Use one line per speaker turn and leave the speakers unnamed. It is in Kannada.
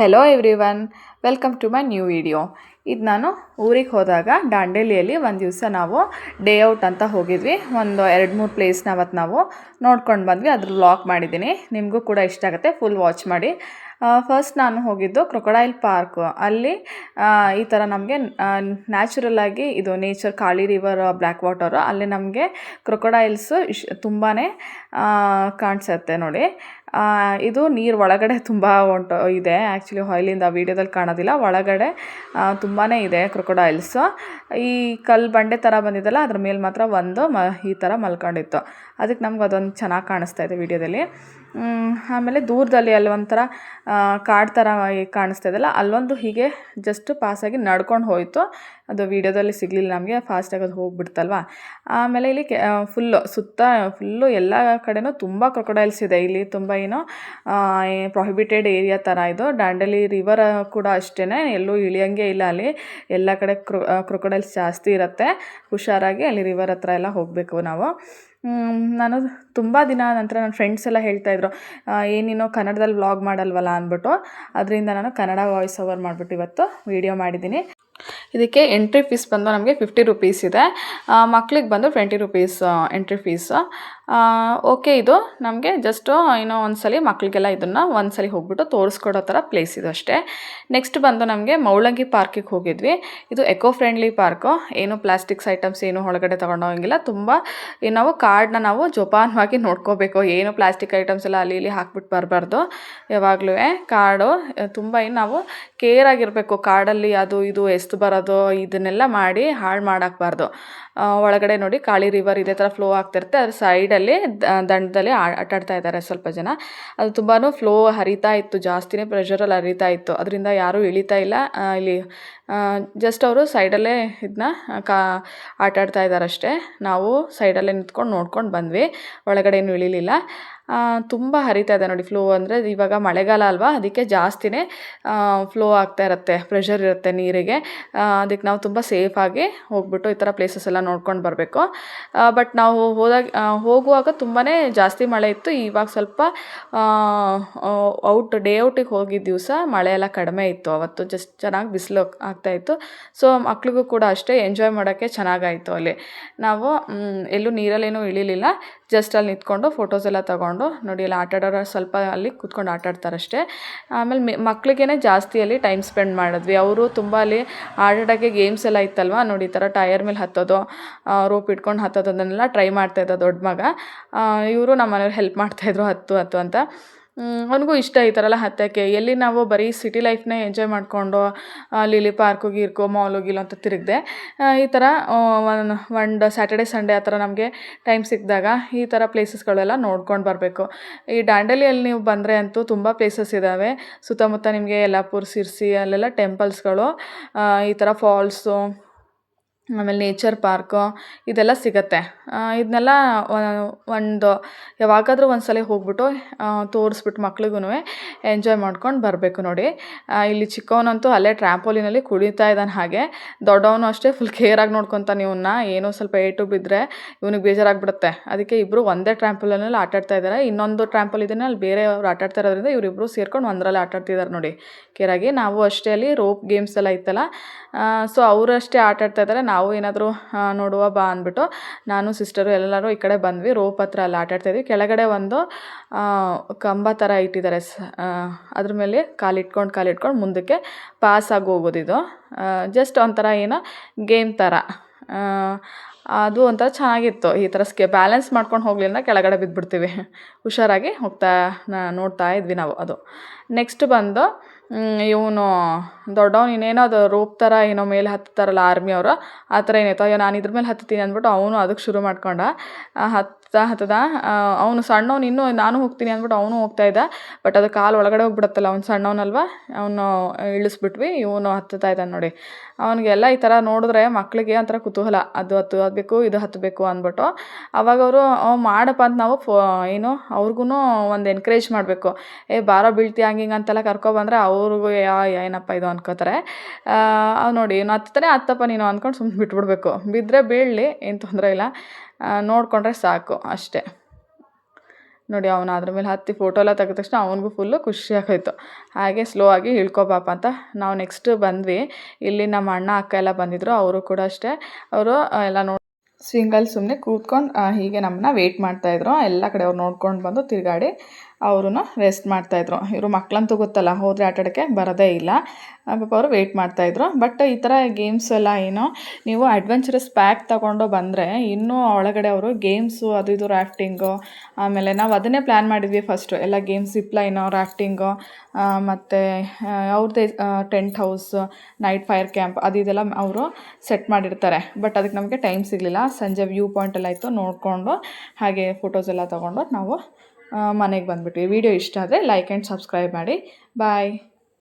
Hello everyone, welcome to my new video. ಇದು ನಾನು ಊರಿಗೆ ಹೋದಾಗ ದಾಂಡೇಲಿಯಲ್ಲಿ ಒಂದು ದಿವಸ ನಾವು ಡೇ ಔಟ್ ಅಂತ ಹೋಗಿದ್ವಿ. ಒಂದು 2-3 ಪ್ಲೇಸ್ನ ಅವತ್ತು ನಾವು ನೋಡ್ಕೊಂಡು ಬಂದ್ವಿ. ಅದ್ರ ವ್ಲಾಗ್ ಮಾಡಿದ್ದೀನಿ, ನಿಮಗೂ ಕೂಡ ಇಷ್ಟ ಆಗುತ್ತೆ, ಫುಲ್ ವಾಚ್ ಮಾಡಿ. ಫಸ್ಟ್ ನಾನು ಹೋಗಿದ್ದು ಕ್ರೊಕೊಡೈಲ್ ಪಾರ್ಕು. ಅಲ್ಲಿ ಈ ಥರ ನಮಗೆ ನ್ಯಾಚುರಲ್ಲಾಗಿ ಇದು nature Kali river black water, ಅಲ್ಲಿ ನಮಗೆ ಕ್ರೊಕೊಡೈಲ್ಸು ತುಂಬಾ ಕಾಣಿಸುತ್ತೆ ನೋಡಿ. ಇದು ನೀರು ಒಳಗಡೆ ತುಂಬ ಇದೆ. ಆ್ಯಕ್ಚುಲಿ ಆಯಿಲಿಂದ ವೀಡಿಯೋದಲ್ಲಿ ಕಾಣೋದಿಲ್ಲ, ಒಳಗಡೆ ತುಂಬಾ ಇದೆ ಕ್ರೊಕೊಡೈಲ್ಸು. ಈ ಕಲ್ಲು ಬಂಡೆ ಥರ ಬಂದಿದ್ದಲ್ಲ, ಅದ್ರ ಮೇಲೆ ಮಾತ್ರ ಒಂದು ಈ ಥರ ಮಲ್ಕೊಂಡಿತ್ತು. ಅದಕ್ಕೆ ನಮ್ಗೆ ಅದೊಂದು ಚೆನ್ನಾಗಿ ಕಾಣಿಸ್ತಾ ಇದೆ ವೀಡಿಯೋದಲ್ಲಿ. ಆಮೇಲೆ ದೂರದಲ್ಲಿ ಅಲ್ಲಿ ಒಂಥರ ಕಾಡು ಥರ ಕಾಣಿಸ್ತಾ ಇದೆಯಲ್ಲ, ಅಲ್ಲೊಂದು ಹೀಗೆ ಜಸ್ಟ್ ಪಾಸಾಗಿ ನಡ್ಕೊಂಡು ಹೋಯಿತು. ಅದು ವೀಡಿಯೋದಲ್ಲಿ ಸಿಗಲಿಲ್ಲ ನಮಗೆ, ಫಾಸ್ಟಾಗಿ ಅದು ಹೋಗ್ಬಿಡ್ತಲ್ವ. ಆಮೇಲೆ ಇಲ್ಲಿ ಫುಲ್ಲು ಎಲ್ಲ ಕಡೆನೂ ತುಂಬ ಕ್ರೊಕೊಡೈಲ್ಸ್ ಇದೆ. ಇಲ್ಲಿ ತುಂಬ ಪ್ರೊಹಿಬಿಟೆಡ್ ಏರಿಯಾ ಥರ ಇದು. ದಾಂಡೇಲಿ ರಿವರ್ ಕೂಡ ಅಷ್ಟೇ, ಎಲ್ಲೂ ಇಳಿಯೋಂಗೆ ಇಲ್ಲ. ಅಲ್ಲಿ ಎಲ್ಲ ಕಡೆ ಕ್ರೊಕೊಡೈಲ್ಸ್ ಜಾಸ್ತಿ ಇರುತ್ತೆ. ಹುಷಾರಾಗಿ ಅಲ್ಲಿ ರಿವರ್ ಹತ್ರ ಎಲ್ಲ ಹೋಗಬೇಕು ನಾವು. ನಾನು ತುಂಬ ದಿನ ನಂತರ ನನ್ನ ಫ್ರೆಂಡ್ಸ್ ಎಲ್ಲ ಹೇಳ್ತಾಯಿದ್ರು, ಏನೇನೋ ಕನ್ನಡದಲ್ಲಿ ವ್ಲಾಗ್ ಮಾಡಲ್ವಲ್ಲ ಅಂದ್ಬಿಟ್ಟು. ಅದರಿಂದ ನಾನು ಕನ್ನಡ ವಾಯ್ಸ್ ಓವರ್ ಮಾಡಿಬಿಟ್ಟು ಇವತ್ತು ವೀಡಿಯೋ ಮಾಡಿದ್ದೀನಿ. ಇದಕ್ಕೆ ಎಂಟ್ರಿ ಫೀಸ್ ಬಂದು ನಮಗೆ 50 ರುಪೀಸ್ ಇದೆ. ಮಕ್ಳಿಗೆ ಬಂದು 20 ರುಪೀಸ್ ಎಂಟ್ರಿ ಫೀಸು. ಓಕೆ, ಇದು ನಮಗೆ ಜಸ್ಟು ಇನ್ನೂ ಒಂದ್ಸಲಿ ಮಕ್ಕಳಿಗೆಲ್ಲ ಇದನ್ನು ಒಂದ್ಸಲಿ ಹೋಗ್ಬಿಟ್ಟು ತೋರಿಸ್ಕೊಡೋ ಥರ ಪ್ಲೇಸ್ ಇದು ಅಷ್ಟೇ. ನೆಕ್ಸ್ಟ್ ಬಂದು ನಮಗೆ ಮೌಳಂಗಿ ಪಾರ್ಕಿಗೆ ಹೋಗಿದ್ವಿ. ಇದು ಎಕೋ ಫ್ರೆಂಡ್ಲಿ ಪಾರ್ಕು. ಏನು ಪ್ಲಾಸ್ಟಿಕ್ಸ್ ಐಟಮ್ಸ್ ಏನು ಒಳಗಡೆ ತೊಗೊಂಡೋಗಂಗಿಲ್ಲ. ತುಂಬ ನಾವು ಕಾಡನ್ನ ನಾವು ಜೋಪಾನವಾಗಿ ನೋಡ್ಕೋಬೇಕು. ಏನು ಪ್ಲಾಸ್ಟಿಕ್ ಐಟಮ್ಸ್ ಎಲ್ಲ ಅಲ್ಲಿ ಇಲ್ಲಿ ಹಾಕ್ಬಿಟ್ಟು ಬರಬಾರ್ದು. ಯಾವಾಗಲೂ ಕಾಡು ತುಂಬ ನಾವು ಕೇರ್ ಆಗಿರಬೇಕು. ಕಾಡಲ್ಲಿ ಅದು ಇದು ಎಸ್ತು ಬರೋದು ಇದನ್ನೆಲ್ಲ ಮಾಡಿ ಹಾಳು ಮಾಡಾಕಬಾರ್ದು. ಒಳಗಡೆ ನೋಡಿ ಕಾಳಿ ರಿವರ್ ಇದೇ ಥರ ಫ್ಲೋ ಆಗ್ತಿರುತ್ತೆ. ಅದ್ರ ಸೈಡಲ್ಲಿ ದಂಡದಲ್ಲಿ ಆಟಾಡ್ತಾ ಇದ್ದಾರೆ ಸ್ವಲ್ಪ ಜನ. ಅದು ತುಂಬಾ ಫ್ಲೋ ಹರಿತಾ ಇತ್ತು, ಜಾಸ್ತಿನೇ ಪ್ರೆಷರಲ್ಲಿ ಹರಿತಾ ಇತ್ತು. ಅದರಿಂದ ಯಾರೂ ಇಳಿತಾ ಇಲ್ಲ ಇಲ್ಲಿ. ಜಸ್ಟ್ ಅವರು ಸೈಡಲ್ಲೇ ಇದನ್ನ ಆಟಾಡ್ತಾ ಇದ್ದಾರಷ್ಟೇ. ನಾವು ಸೈಡಲ್ಲೇ ನಿಂತ್ಕೊಂಡು ನೋಡ್ಕೊಂಡು ಬಂದ್ವಿ, ಒಳಗಡೆ ಏನೂ ಇಳಿಲಿಲ್ಲ. ತುಂಬ ಹರಿತಾ ಇದೆ ನೋಡಿ. ಫ್ಲೋ ಅಂದರೆ ಇವಾಗ ಮಳೆಗಾಲ ಅಲ್ವಾ, ಅದಕ್ಕೆ ಜಾಸ್ತಿನೇ ಫ್ಲೋ ಆಗ್ತಾ ಇರುತ್ತೆ, ಪ್ರೆಷರ್ ಇರುತ್ತೆ ನೀರಿಗೆ. ಅದಕ್ಕೆ ನಾವು ತುಂಬ ಸೇಫಾಗಿ ಹೋಗ್ಬಿಟ್ಟು ಈ ಥರ ಪ್ಲೇಸಸ್ ಎಲ್ಲ ನೋಡ್ಕೊಂಡು ಬರಬೇಕು. ಬಟ್ ನಾವು ಹೋಗುವಾಗ ತುಂಬಾ ಜಾಸ್ತಿ ಮಳೆ ಇತ್ತು. ಇವಾಗ ಸ್ವಲ್ಪ ಡೇ ಔಟಿಗೆ ಹೋಗಿದ್ದ ದಿವಸ ಮಳೆ ಎಲ್ಲ ಕಡಿಮೆ ಇತ್ತು. ಅವತ್ತು ಜಸ್ಟ್ ಚೆನ್ನಾಗಿ ಬಿಸಿಲು ಆಗ್ತಾಯಿತ್ತು. ಸೊ ಮಕ್ಳಿಗೂ ಕೂಡ ಅಷ್ಟೇ ಎಂಜಾಯ್ ಮಾಡೋಕ್ಕೆ ಚೆನ್ನಾಗಾಯಿತು. ಅಲ್ಲಿ ನಾವು ಎಲ್ಲೂ ನೀರಲ್ಲೇನೂ ಇಳಿಲಿಲ್ಲ, ಜಸ್ಟ್ ಅಲ್ಲಿ ನಿಂತ್ಕೊಂಡು ಫೋಟೋಸ್ ಎಲ್ಲ ತೊಗೊಂಡು ನೋಡಿ. ಅಲ್ಲಿ ಆಟಾಡೋರು ಸ್ವಲ್ಪ ಅಲ್ಲಿ ಕೂತ್ಕೊಂಡು ಆಟಾಡ್ತಾರಷ್ಟೇ. ಆಮೇಲೆ ಮಕ್ಳಿಗೇ ಜಾಸ್ತಿ ಅಲ್ಲಿ ಟೈಮ್ ಸ್ಪೆಂಡ್ ಮಾಡಿದ್ವಿ. ಅವರು ತುಂಬ ಅಲ್ಲಿ ಆಟಾಡೋಕ್ಕೆ ಗೇಮ್ಸ್ ಎಲ್ಲ ಇತ್ತಲ್ವ ನೋಡಿ. ಈ ಥರ ಟಯರ್ ಮೇಲೆ ಹತ್ತೋದು, ರೋಪ್ ಇಟ್ಕೊಂಡು ಹತ್ತೋದು, ಅದನ್ನೆಲ್ಲ ಟ್ರೈ ಮಾಡ್ತಾಯಿದ್ದ ದೊಡ್ಡ ಮಗ. ಇವರು ನಮ್ಮ ಮನೆಯವ್ರು ಹೆಲ್ಪ್ ಮಾಡ್ತಾಯಿದ್ರು ಹತ್ತು ಅಂತ. ಅವನಿಗೂ ಇಷ್ಟ ಈ ಥರ ಎಲ್ಲ ಹತ್ತೋಕ್ಕೆ. ಎಲ್ಲಿ ನಾವು ಬರೀ ಸಿಟಿ ಲೈಫ್ನೇ ಎಂಜಾಯ್ ಮಾಡಿಕೊಂಡು ಅಲ್ಲಿ ಪಾರ್ಕು ಗೀರ್ಕು ಮಾಲು ಗೀಲು ಅಂತ ತಿರುಗಿದೆ. ಈ ಥರ ಒಂದು ಸ್ಯಾಟರ್ಡೆ ಸಂಡೇ ಆ ಥರ ನಮಗೆ ಟೈಮ್ ಸಿಕ್ಕಿದಾಗ ಈ ಥರ ಪ್ಲೇಸಸ್ಗಳೆಲ್ಲ ನೋಡ್ಕೊಂಡು ಬರಬೇಕು. ಈ ದಾಂಡೇಲಿಯಲ್ಲಿ ನೀವು ಬಂದರೆ ಅಂತೂ ತುಂಬ ಪ್ಲೇಸಸ್ ಇದ್ದಾವೆ. ಸುತ್ತಮುತ್ತ ನಿಮಗೆ ಯಲ್ಲಾಪುರ, ಸಿರ್ಸಿ ಅಲ್ಲೆಲ್ಲ ಟೆಂಪಲ್ಸ್ಗಳು, ಈ ಥರ ಫಾಲ್ಸು, ಆಮೇಲೆ ನೇಚರ್ ಪಾರ್ಕು ಇದೆಲ್ಲ ಸಿಗುತ್ತೆ. ಇದನ್ನೆಲ್ಲ ಯಾವಾಗಾದರೂ ಒಂದ್ಸಲ ಹೋಗ್ಬಿಟ್ಟು ತೋರಿಸ್ಬಿಟ್ಟು ಮಕ್ಳಿಗೂ ಎಂಜಾಯ್ ಮಾಡ್ಕೊಂಡು ಬರಬೇಕು ನೋಡಿ. ಇಲ್ಲಿ ಚಿಕ್ಕವನಂತೂ ಅಲ್ಲೇ ಟ್ರ್ಯಾಂಪೋಲಿನಲ್ಲಿ ಕುಳಿತಾ ಇದ್ದಾನೆ. ಹಾಗೆ ದೊಡ್ಡವನು ಅಷ್ಟೇ ಫುಲ್ ಕೇರಾಗಿ ನೋಡ್ಕೊತಾನೆ ಇವನ್ನ. ಏನೋ ಸ್ವಲ್ಪ ಏಟು ಬಿದ್ದರೆ ಇವನಿಗೆ ಬೇಜಾರಾಗ್ಬಿಡುತ್ತೆ. ಅದಕ್ಕೆ ಇಬ್ಬರು ಒಂದೇ ಟ್ರ್ಯಾಂಪೋಲಿನಲ್ಲಿ ಆಟಾಡ್ತಾ ಇದ್ದಾರೆ. ಇನ್ನೊಂದು ಟ್ರ್ಯಾಂಪೋಲ್ ಇದನ್ನು ಅಲ್ಲಿ ಬೇರೆ ಅವ್ರು ಆಟಾಡ್ತಾ ಇರೋದ್ರಿಂದ ಇವರಿಬ್ಬರು ಸೇರ್ಕೊಂಡು ಒಂದರಲ್ಲಿ ಆಟಾಡ್ತಿದ್ದಾರೆ ನೋಡಿ ಕೇರಾಗಿ. ನಾವು ಅಷ್ಟೇ ಅಲ್ಲಿ ರೋಪ್ ಗೇಮ್ಸ್ ಎಲ್ಲ ಇತ್ತಲ್ಲ, ಸೊ ಅವರು ಅಷ್ಟೇ ಆಟಾಡ್ತಾ ಇದ್ದಾರೆ. ನಾವು ಏನಾದರೂ ನೋಡುವ ಬಾ ಅಂದ್ಬಿಟ್ಟು ನಾನು ಸಿಸ್ಟರು ಎಲ್ಲರೂ ಈ ಕಡೆ ಬಂದ್ವಿ. ರೋಪ್ ಹತ್ರ ಅಲ್ಲಿ ಆಟಾಡ್ತಾಯಿದ್ವಿ. ಕೆಳಗಡೆ ಒಂದು ಕಂಬ ಥರ ಇಟ್ಟಿದ್ದಾರೆ. ಅದ್ರ ಮೇಲೆ ಕಾಲಿಟ್ಕೊಂಡು ಮುಂದಕ್ಕೆ ಪಾಸಾಗಿ ಹೋಗೋದಿದು. ಜಸ್ಟ್ ಒಂಥರ ಏನೋ ಗೇಮ್ ಥರ. ಅದು ಒಂಥರ ಚೆನ್ನಾಗಿತ್ತು. ಈ ಥರ ಬ್ಯಾಲೆನ್ಸ್ ಮಾಡ್ಕೊಂಡು ಹೋಗಲಿಲ್ಲ ಕೆಳಗಡೆ ಬಿದ್ದುಬಿಡ್ತೀವಿ. ಹುಷಾರಾಗಿ ನೋಡ್ತಾ ಇದ್ವಿ ನಾವು. ಅದು ನೆಕ್ಸ್ಟ್ ಬಂದು ಇವನು ದೊಡ್ಡವನು ಇನ್ನೇನೋ ಅದು ರೋಪ್ ಥರ ಏನೋ ಮೇಲೆ ಹತ್ತಾರಲ್ಲ ಆರ್ಮಿಯವರು, ಆ ಥರ ಏನಾಯ್ತು. ಅಯ್ಯೋ ನಾನು ಇದ್ರ ಮೇಲೆ ಹತ್ತೀನಿ ಅಂದ್ಬಿಟ್ಟು ಅವನು ಅದಕ್ಕೆ ಶುರು ಮಾಡ್ಕೊಂಡ. ಹತ್ತದ ಅವನು ಸಣ್ಣವನು, ಇನ್ನೂ ನಾನು ಹೋಗ್ತೀನಿ ಅಂದ್ಬಿಟ್ಟು ಅವನು ಹೋಗ್ತಾಯಿದ್ದ. ಬಟ್ ಅದು ಕಾಲು ಒಳಗಡೆ ಹೋಗ್ಬಿಡುತ್ತಲ್ಲ, ಅವ್ನು ಸಣ್ಣವನಲ್ವ, ಅವನು ಇಳಿಸ್ಬಿಟ್ವಿ. ಇವನು ಹತ್ತುತ್ತಾ ಇದ್ದಾನೆ ನೋಡಿ. ಅವನಿಗೆಲ್ಲ ಈ ಥರ ನೋಡಿದ್ರೆ ಮಕ್ಕಳಿಗೆ ಒಂಥರ ಕುತೂಹಲ, ಅದು ಹತ್ತಬೇಕು ಇದು ಹತ್ತಬೇಕು ಅಂದ್ಬಿಟ್ಟು. ಅವಾಗ ಅವರು ಮಾಡಪ್ಪ ಅಂತ ನಾವು ಅವ್ರಿಗೂ ಒಂದು ಎನ್ಕರೇಜ್ ಮಾಡಬೇಕು. ಬಾರೋ ಬೀಳ್ತಿ ಹಂಗಿಂಗೆ ಅಂತೆಲ್ಲ ಕರ್ಕೊಬಂದರೆ ಅವ್ರಿಗೂ ಏನಪ್ಪ ಇದು ಅನ್ಕೋತಾರೆ. ನೋಡಿ ಇವ್ನು ಹತ್ತಪ್ಪ ನೀನು ಅಂದ್ಕೊಂಡು ಸುಮ್ಮನೆ ಬಿಟ್ಬಿಡ್ಬೇಕು. ಬಿದ್ದರೆ ಬೀಳಲಿ, ಏನು ತೊಂದರೆ ಇಲ್ಲ, ನೋಡಿಕೊಂಡ್ರೆ ಸಾಕು ಅಷ್ಟೇ. ನೋಡಿ ಅವನು ಅದ್ರ ಮೇಲೆ ಹತ್ತಿ ಫೋಟೋ ಎಲ್ಲ ತೆಗೆದ ತಕ್ಷಣ ಅವನಿಗೂ ಫುಲ್ಲು ಖುಷಿ ಆಗೋಯ್ತು. ಹಾಗೆ ಸ್ಲೋ ಆಗಿ ಇಳ್ಕೊಬಾಪ ಅಂತ ನಾವು ನೆಕ್ಸ್ಟ್ ಬಂದ್ವಿ. ಇಲ್ಲಿ ನಮ್ಮ ಅಣ್ಣ ಅಕ್ಕ ಎಲ್ಲ ಬಂದಿದ್ದರು. ಅವರು ಕೂಡ ಅಷ್ಟೇ, ಅವರು ಎಲ್ಲ ಸ್ವಿಂಗಲ್ಲಿ ಸುಮ್ಮನೆ ಕೂತ್ಕೊಂಡು ಹೀಗೆ ನಮ್ಮನ್ನ ವೆಯ್ಟ್ ಮಾಡ್ತಾಯಿದ್ರು. ಎಲ್ಲ ಕಡೆ ಅವ್ರು ನೋಡ್ಕೊಂಡು ಬಂದು ತಿರುಗಾಡಿ ಅವರು ರೆಸ್ಟ್ ಮಾಡ್ತಾಯಿದ್ರು. ಇವರು ಮಕ್ಕಳಂತೂ ಗೊತ್ತಲ್ಲ, ಹೋದರೆ ಆಟಾಡೋಕ್ಕೆ ಬರೋದೇ ಇಲ್ಲ. ಪಾಪ ಅವರು ವೆಯ್ಟ್ ಮಾಡ್ತಾಯಿದ್ರು. ಬಟ್ ಈ ಥರ ಗೇಮ್ಸ್ ಎಲ್ಲ ಏನೋ ನೀವು ಅಡ್ವೆಂಚರಸ್ ಪ್ಯಾಕ್ ತೊಗೊಂಡು ಬಂದರೆ ಇನ್ನೂ ಒಳಗಡೆ ಅವರು ಗೇಮ್ಸು ಅದು ಇದು ರಾಫ್ಟಿಂಗು, ಆಮೇಲೆ ನಾವು ಅದನ್ನೇ ಪ್ಲ್ಯಾನ್ ಮಾಡಿದ್ವಿ ಫಸ್ಟು ಎಲ್ಲ ಗೇಮ್ಸ್, ಜಿಪ್ಲೈನು, ರಾಫ್ಟಿಂಗು, ಮತ್ತು ಅವ್ರದ್ದೇ tent house, night fire camp ಅದು ಇದೆಲ್ಲ ಅವರು ಸೆಟ್ ಮಾಡಿರ್ತಾರೆ. ಬಟ್ ಅದಕ್ಕೆ ನಮಗೆ ಟೈಮ್ ಸಿಗಲಿಲ್ಲ. ಸಂಜೆ ವ್ಯೂ ಪಾಯಿಂಟ್ ಎಲ್ಲ ಇತ್ತು, ನೋಡಿಕೊಂಡು ಹಾಗೆ ಫೋಟೋಸ್ ಎಲ್ಲ ತೊಗೊಂಡು ನಾವು ಮನೆಗೆ ಬಂದುಬಿಟ್ವಿ. ವಿಡಿಯೋ ಇಷ್ಟ ಆದರೆ ಲೈಕ್ ಆ್ಯಂಡ್ ಸಬ್ಸ್ಕ್ರೈಬ್ ಮಾಡಿ. ಬಾಯ್.